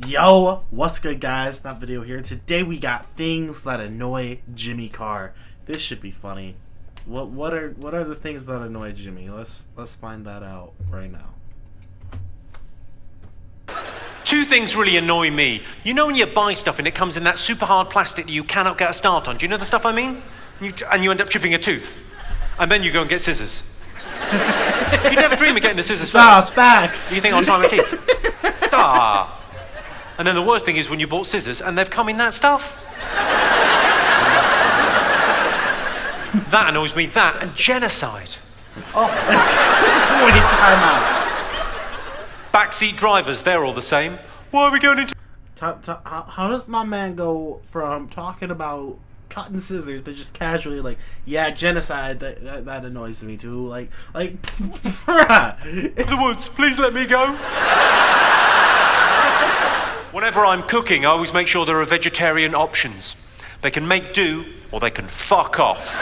Yo, what's good, guys? That video here. Today we got things that annoy Jimmy Carr. This should be funny. What are the things that annoy Jimmy? Let's find that out right now. Two things really annoy me. You know when you buy stuff and it comes in that super hard plastic that you cannot get a start on? Do you know the stuff I mean? And you end up chipping a tooth. And then you go and get scissors. You never dream of getting the scissors first. Facts. You think I'll try my teeth. And then the worst thing is when you bought scissors and they've come in that stuff. That annoys me, that and genocide. Oh. Wait, time out. Backseat drivers, they're all the same. Why are we going into... How does my man go from talking about cutting scissors to just casually like, yeah, genocide, that annoys me too. Like, bruh. The woods, please let me go. Whenever I'm cooking, I always make sure there are vegetarian options. They can make do, or they can fuck off.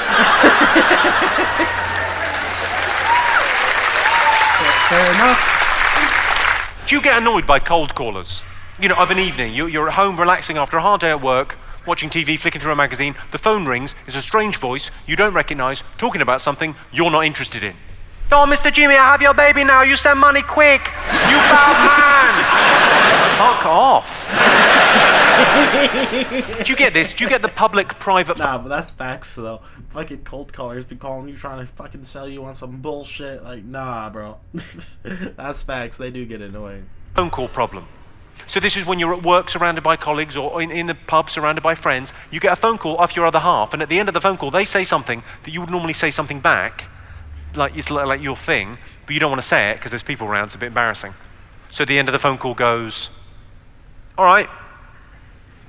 Fair enough. Do you get annoyed by cold callers? You know, of an evening, you're at home relaxing after a hard day at work, watching TV, flicking through a magazine, the phone rings, it's a strange voice you don't recognise, talking about something you're not interested in. Oh, Mr. Jimmy, I have your baby now, you send money quick! You bad man! Fuck off. Do you get this? Do you get the public-private... Nah, but that's facts, though. Fucking cold callers be calling you trying to fucking sell you on some bullshit. Like, nah, bro. That's facts. They do get annoying. Phone call problem. So this is when you're at work surrounded by colleagues or in the pub surrounded by friends. You get a phone call off your other half, and at the end of the phone call, they say something that you would normally say something back, like it's like your thing, but you don't want to say it because there's people around. It's a bit embarrassing. So at the end of the phone call goes, all right,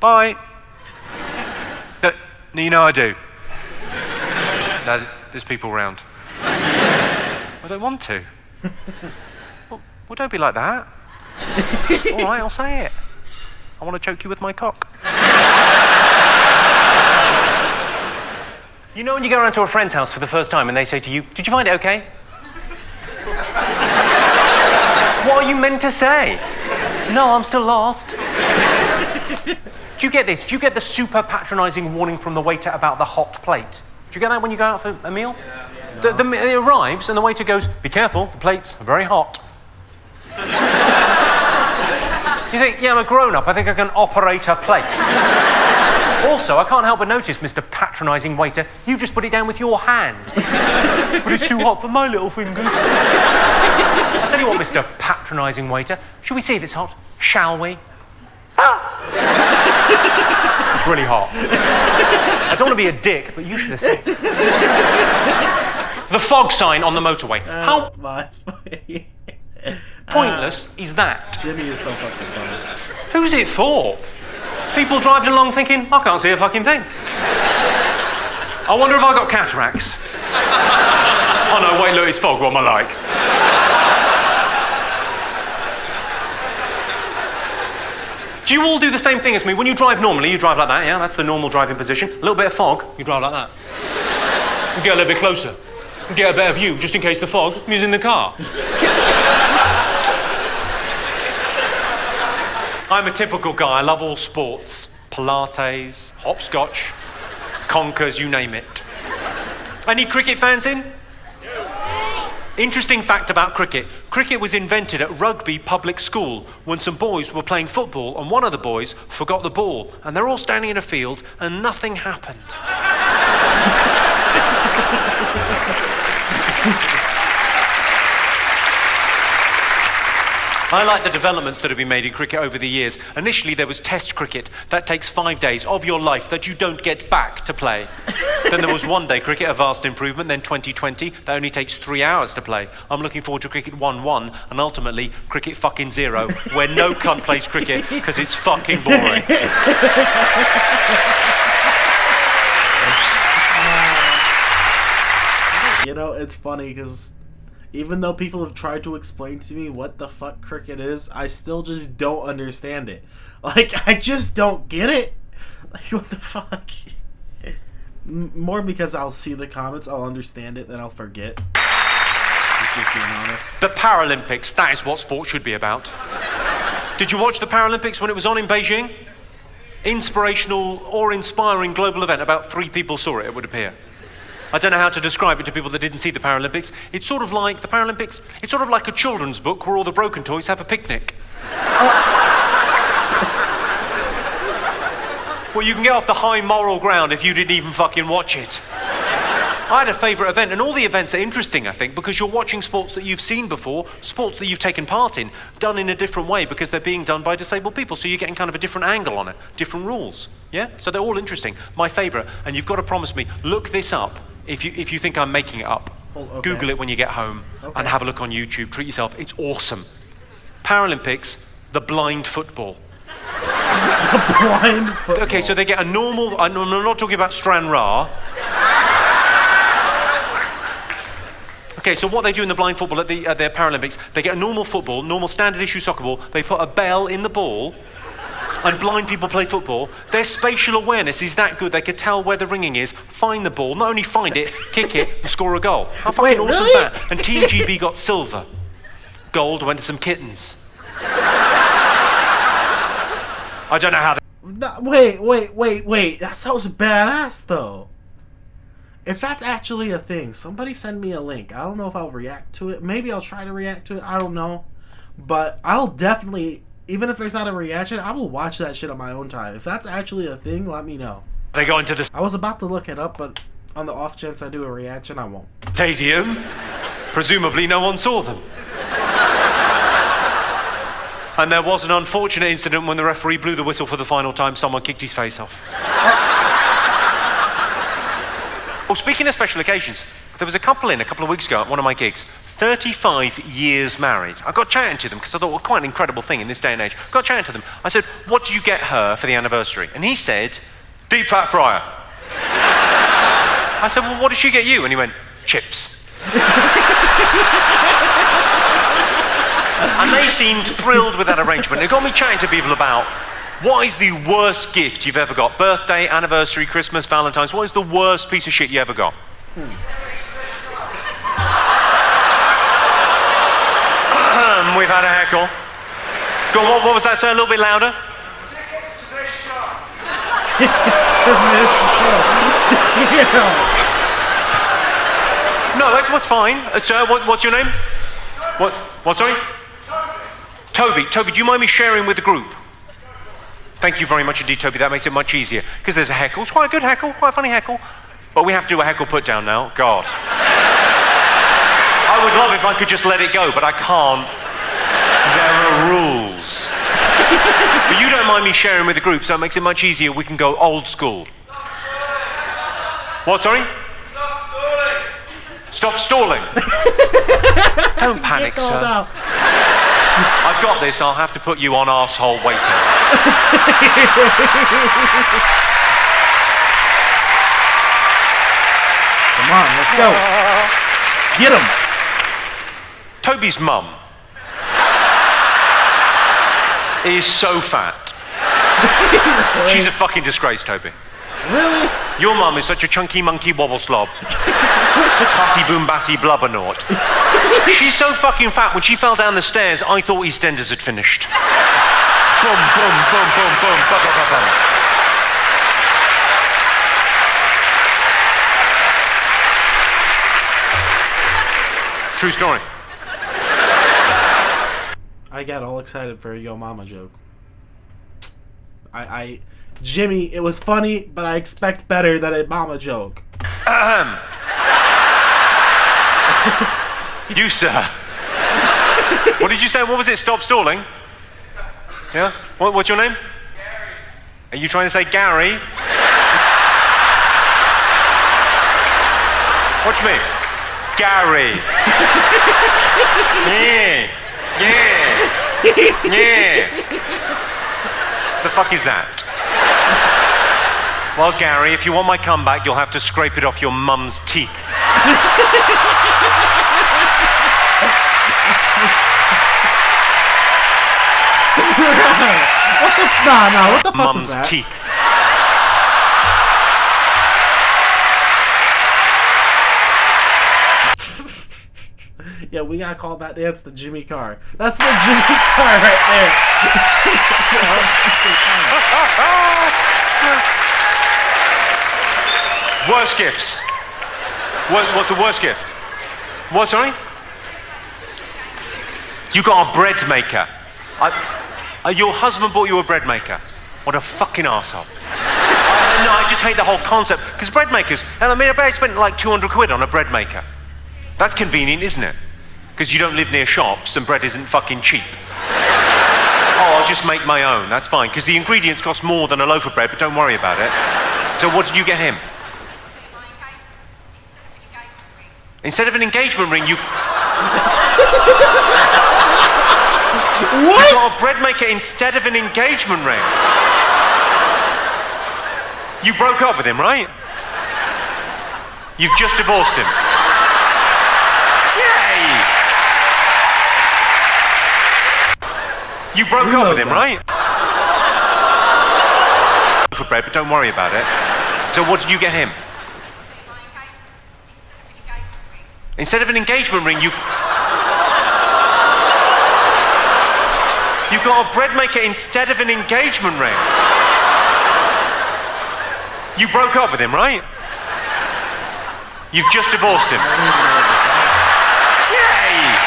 bye. No, you know I do. No, there's people around. I don't want to. Well, don't be like that. All right, I'll say it. I want to choke you with my cock. You know when you go around to a friend's house for the first time and they say to you, did you find it okay? What are you meant to say? No, I'm still lost. Do you get this? Do you get the super patronising warning from the waiter about the hot plate? Do you get that when you go out for a meal? Yeah. It arrives and the waiter goes, be careful, the plate's very hot. You think, yeah, I'm a grown-up, I think I can operate a plate. Also, I can't help but notice, Mr. patronising waiter, you just put it down with your hand. But it's too hot for my little fingers. I'll tell you what, Mr. patronising waiter, shall we see if it's hot? Shall we? It's really hot. I don't want to be a dick, but you should have seen. The fog sign on the motorway. How pointless is that? Jimmy is so fucking funny. Who's it for? People driving along thinking, I can't see a fucking thing. I wonder if I got cataracts. Oh no, wait, look, it's fog, what am I like? Do you all do the same thing as me? When you drive normally, you drive like that, yeah? That's the normal driving position. A little bit of fog, you drive like that. You get a little bit closer. You get a better view, just in case the fog is in the car. I'm a typical guy. I love all sports. Pilates, hopscotch, conkers, you name it. Any cricket fans in? Interesting fact about cricket. Cricket was invented at Rugby Public School when some boys were playing football and one of the boys forgot the ball and they're all standing in a field and nothing happened. I like the developments that have been made in cricket over the years. Initially, there was Test cricket. That takes 5 days of your life that you don't get back to play. Then there was one-day cricket, a vast improvement. Then 2020, that only takes 3 hours to play. I'm looking forward to cricket 1-1 and ultimately cricket fucking 0, where no cunt plays cricket because it's fucking boring. You know, it's funny because even though people have tried to explain to me what the fuck cricket is, I still just don't understand it. Like, I just don't get it. Like, what the fuck? More because I'll see the comments, I'll understand it, then I'll forget. Just being honest. The Paralympics, that is what sport should be about. Did you watch the Paralympics when it was on in Beijing? Inspirational or inspiring global event. About 3 people saw it, it would appear. I don't know how to describe it to people that didn't see the Paralympics. It's sort of like the Paralympics, it's sort of like a children's book where all the broken toys have a picnic. Well, you can get off the high moral ground if you didn't even fucking watch it. I had a favourite event, and all the events are interesting, I think, because you're watching sports that you've seen before, sports that you've taken part in, done in a different way because they're being done by disabled people, so you're getting kind of a different angle on it, different rules, yeah? So they're all interesting. My favourite, and you've got to promise me, look this up if you think I'm making it up. Oh, okay. Google it when you get home, and have a look on YouTube, treat yourself, it's awesome. Paralympics, the blind football. Blind football. Okay, so they get a normal, I'm not talking about Stranraer. Okay, so what they do in the blind football at their Paralympics, they get a normal football, normal standard issue soccer ball, they put a bell in the ball, and blind people play football. Their spatial awareness is that good, they could tell where the ringing is, find the ball, not only find it, kick it, and score a goal. How fucking awesome is that? And Team GB got silver. Gold went to some kittens. I don't know how Wait. That sounds badass, though. If that's actually a thing, somebody send me a link. I don't know if I'll react to it. Maybe I'll try to react to it. I don't know. But I'll definitely, even if there's not a reaction, I will watch that shit on my own time. If that's actually a thing, let me know. they go into the I was about to look it up, but on the off chance I do a reaction, I won't. stadium. Presumably no one saw them. And there was an unfortunate incident when the referee blew the whistle for the final time, someone kicked his face off. Well, speaking of special occasions, there was a couple in a couple of weeks ago at one of my gigs, 35 years married. I got chatting to them because I thought, well, quite an incredible thing in this day and age. Got chatting to them. I said, what did you get her for the anniversary? And he said, deep fat fryer. I said, well, what did she get you? And he went, chips. And they seemed thrilled with that arrangement. It got me chatting to people about what is the worst gift you've ever got? Birthday, anniversary, Christmas, Valentine's. What is the worst piece of shit you ever got? We've had a heckle. Go on, what was that, sir? A little bit louder. Tickets to this show. No, what's fine. Sir, what's your name? What, sorry? Toby, do you mind me sharing with the group? Thank you very much indeed, Toby. That makes it much easier. Because there's a heckle. It's quite a good heckle, quite a funny heckle. But we have to do a heckle put down now. God. I would love if I could just let it go, but I can't. There are rules. But you don't mind me sharing with the group, so it makes it much easier. We can go old school. What, sorry? Stop stalling. Don't panic, sir. Out. I've got this. I'll have to put you on arsehole waiting. Come on, let's go. Get him. Toby's mum is so fat. She's a fucking disgrace, Toby. Really? Your mum is such a chunky monkey wobble slob. Fatty boom batty blubbernaut. She's so fucking fat, when she fell down the stairs, I thought EastEnders had finished. Boom, boom, boom, boom, boom, bum, bum, bum, bum. True story. I got all excited for a Yo Mama joke. Jimmy, it was funny, but I expect better than a mama joke. You, sir. What did you say? What was it? Stop stalling? Yeah? What's your name? Gary. Are you trying to say Gary? Watch me. Gary. Yeah. The fuck is that? Well, Gary, if you want my comeback, you'll have to scrape it off your mum's teeth. What the fuck Mum's was that? teeth. Yeah, we gotta call that dance the Jimmy Carr. That's the Jimmy Carr right there. Worst gifts. What's the worst gift? What, sorry? You got a bread maker. Your husband bought you a bread maker. What a fucking arsehole. No, I just hate the whole concept. Because bread makers, and I mean, I spent like 200 quid on a bread maker. That's convenient, isn't it? Because you don't live near shops and bread isn't fucking cheap. Oh, I'll just make my own. That's fine. Because the ingredients cost more than a loaf of bread, but don't worry about it. So what did you get him? Instead of an engagement ring, you... What? You got a bread maker instead of an engagement ring. You broke up with him, right? You've just divorced him. Yay! You broke up with him, right? For bread, but don't worry about it. So what did you get him? Instead of an engagement ring, you got a bread maker instead of an engagement ring. You broke up with him, right? You've just divorced him. Yay!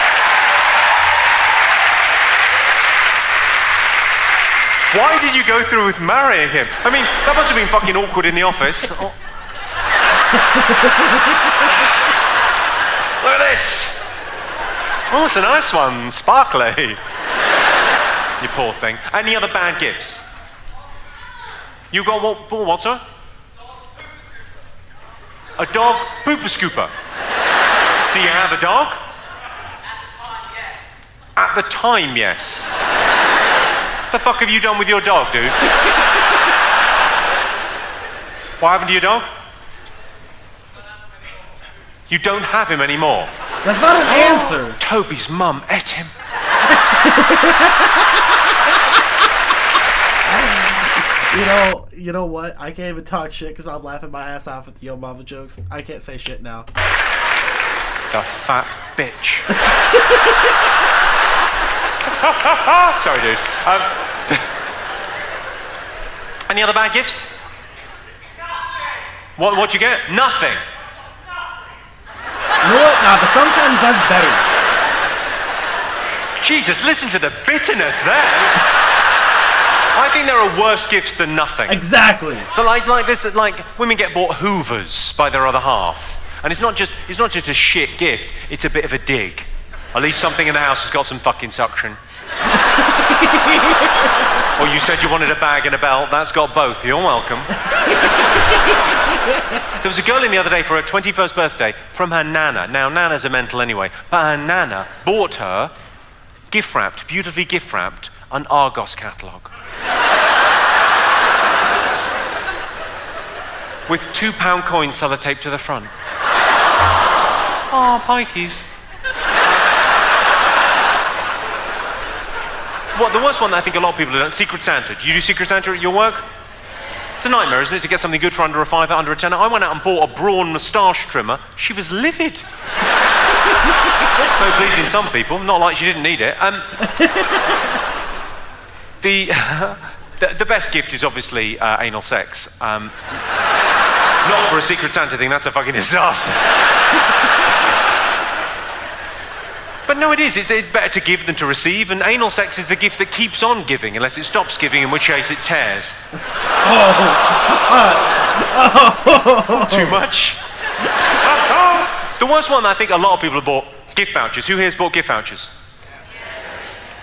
Why did you go through with marrying him? I mean, that must have been fucking awkward in the office. Oh. Look at this! Oh, it's a nice one, sparkly. You poor thing. Any other bad gifts? You got what, sir? A dog pooper scooper. Do you have a dog? At the time, yes. What the fuck have you done with your dog, dude? What happened to your dog? You don't have him anymore. That's not an answer. Toby's mum ate him. You know what? I can't even talk shit because I'm laughing my ass off at the Yo Mama jokes. I can't say shit now. The fat bitch. Sorry, dude. Any other bad gifts? What'd you get? Nothing. You know what? Nah, but sometimes that's better. Jesus, listen to the bitterness there. I think there are worse gifts than nothing. Exactly. So like this, like women get bought Hoovers by their other half, and it's not just a shit gift. It's a bit of a dig. At least something in the house has got some fucking suction. Or you said you wanted a bag and a belt. That's got both. You're welcome. There was a girl in the other day for her 21st birthday from her nana. Now, nanas are mental anyway, but her nana bought her, gift-wrapped, beautifully gift-wrapped, an Argos catalogue. With £2 coins sellotaped to the front. Oh, pikeys. What, the worst one that I think a lot of people do, Secret Santa. Do you do Secret Santa at your work? It's a nightmare, isn't it, to get something good for under a fiver, under a tenner. I went out and bought a brawn moustache trimmer. She was livid. No pleasing some people, not like she didn't need it. The best gift is obviously anal sex. Not for a Secret Santa thing, that's a fucking disaster. But no, it is. It's better to give than to receive, and anal sex is the gift that keeps on giving, unless it stops giving, in which case it tears. Too much? The worst one I think a lot of people have bought, gift vouchers. Who here's bought gift vouchers?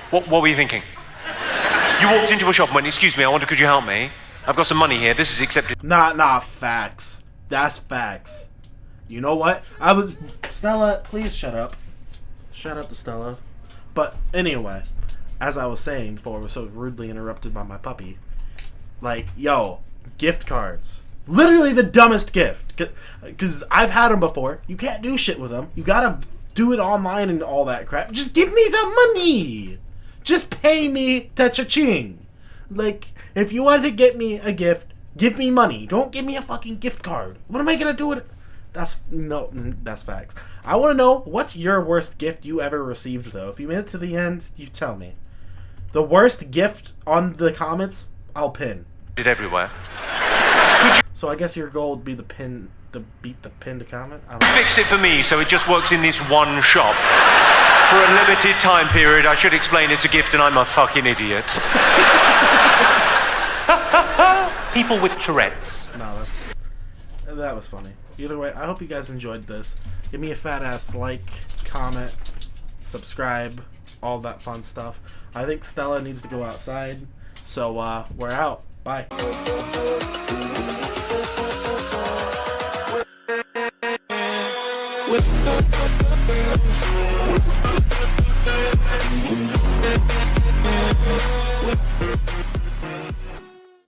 What were you thinking? You walked into a shop and went, excuse me, I wonder, could you help me? I've got some money here, this is accepted. Nah, facts. That's facts. You know what? Stella, please shut up. Shout out to Stella. But anyway, as I was saying before I was so rudely interrupted by my puppy, like, yo, gift cards. Literally the dumbest gift. Because I've had them before. You can't do shit with them. You gotta do it online and all that crap. Just give me the money. Just pay me the cha-ching. Like, if you want to get me a gift, give me money. Don't give me a fucking gift card. What am I gonna do with it? That's facts. I want to know, what's your worst gift you ever received, though? If you made it to the end, you tell me. The worst gift on the comments, I'll pin. Did everywhere. So I guess your goal would be the pin, beat the pin to comment? I don't know. Fix it for me so it just works in this one shop. For a limited time period, I should explain it's a gift and I'm a fucking idiot. People with Tourette's. No, that was funny. Either way, I hope you guys enjoyed this. Give me a fat ass like, comment, subscribe, all that fun stuff. I think Stella needs to go outside, so we're out. Bye.